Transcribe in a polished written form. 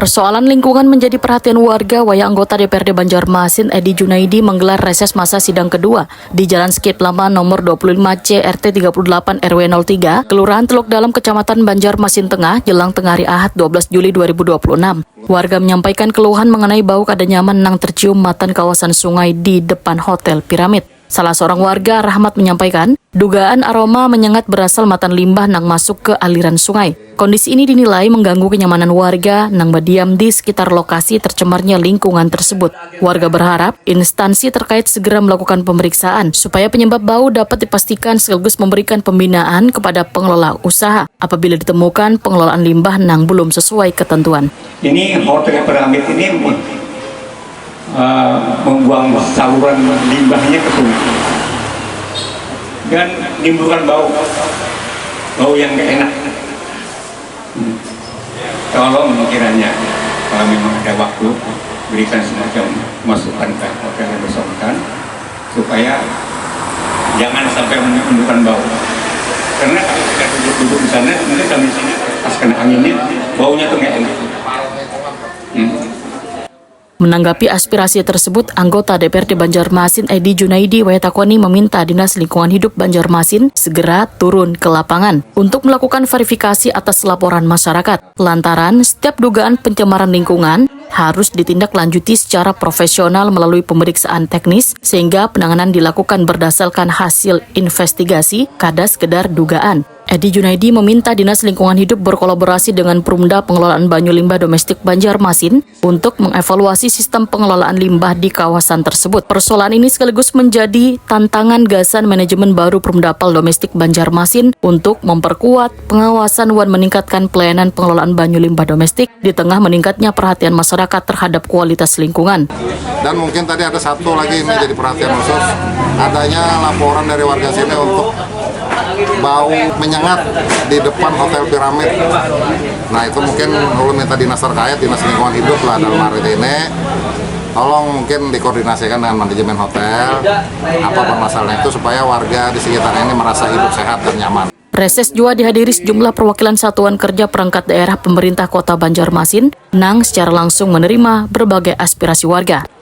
Persoalan lingkungan menjadi perhatian warga. Anggota DPRD Banjarmasin Edi Junaidi menggelar reses masa sidang kedua di Jalan Skip Lama nomor 25C RT 38 RW 03, Kelurahan Teluk Dalam, Kecamatan Banjarmasin Tengah, jelang tengah hari Ahad 12 Juli 2026. Warga menyampaikan keluhan mengenai bau kada nyaman nang tercium matan kawasan sungai di depan Hotel Piramid. Salah seorang warga, Rahmat, menyampaikan dugaan aroma menyengat berasal matan limbah nang masuk ke aliran sungai. Kondisi ini dinilai mengganggu kenyamanan warga nang berdiam di sekitar lokasi tercemarnya lingkungan tersebut. Warga berharap instansi terkait segera melakukan pemeriksaan supaya penyebab bau dapat dipastikan sekaligus memberikan pembinaan kepada pengelola usaha apabila ditemukan pengelolaan limbah nang belum sesuai ketentuan. Ini Hotel Piramid ini membuang saluran limbahnya ke sungai dan menimbulkan bau yang gak enak. Tolong kiranya kalau memang ada waktu berikan semacam masukan ke hotel yang bersangkutan supaya jangan sampai menimbulkan bau, karena kalau kita duduk di sana nanti kami sini pas kena anginnya baunya tuh gak enak. Menanggapi aspirasi tersebut, anggota DPRD Banjarmasin Edi Junaidi Wayatakoni meminta Dinas Lingkungan Hidup Banjarmasin segera turun ke lapangan untuk melakukan verifikasi atas laporan masyarakat. Lantaran setiap dugaan pencemaran lingkungan harus ditindaklanjuti secara profesional melalui pemeriksaan teknis sehingga penanganan dilakukan berdasarkan hasil investigasi, kada sekedar dugaan. Edi Junaidi meminta Dinas Lingkungan Hidup berkolaborasi dengan Perumda Pengelolaan Banyu Limbah Domestik Banjarmasin untuk mengevaluasi sistem pengelolaan limbah di kawasan tersebut. Persoalan ini sekaligus menjadi tantangan gasan manajemen baru Perumda Pal Domestik Banjarmasin untuk memperkuat pengawasan dan meningkatkan pelayanan pengelolaan banyu limbah domestik di tengah meningkatnya perhatian masyarakat terhadap kualitas lingkungan. Dan mungkin tadi ada satu lagi ini jadi perhatian khusus, adanya laporan dari warga sini untuk bau menyengat di depan Hotel Piramid. Nah itu mungkin perlu minta dinas terkait, Dinas Lingkungan Hidup lah dalam hari ini, tolong mungkin dikoordinasikan dengan manajemen hotel apa permasalahan itu supaya warga di sekitar ini merasa hidup sehat dan nyaman. Reses juga dihadiri sejumlah perwakilan satuan kerja perangkat daerah pemerintah kota Banjarmasin nang secara langsung menerima berbagai aspirasi warga.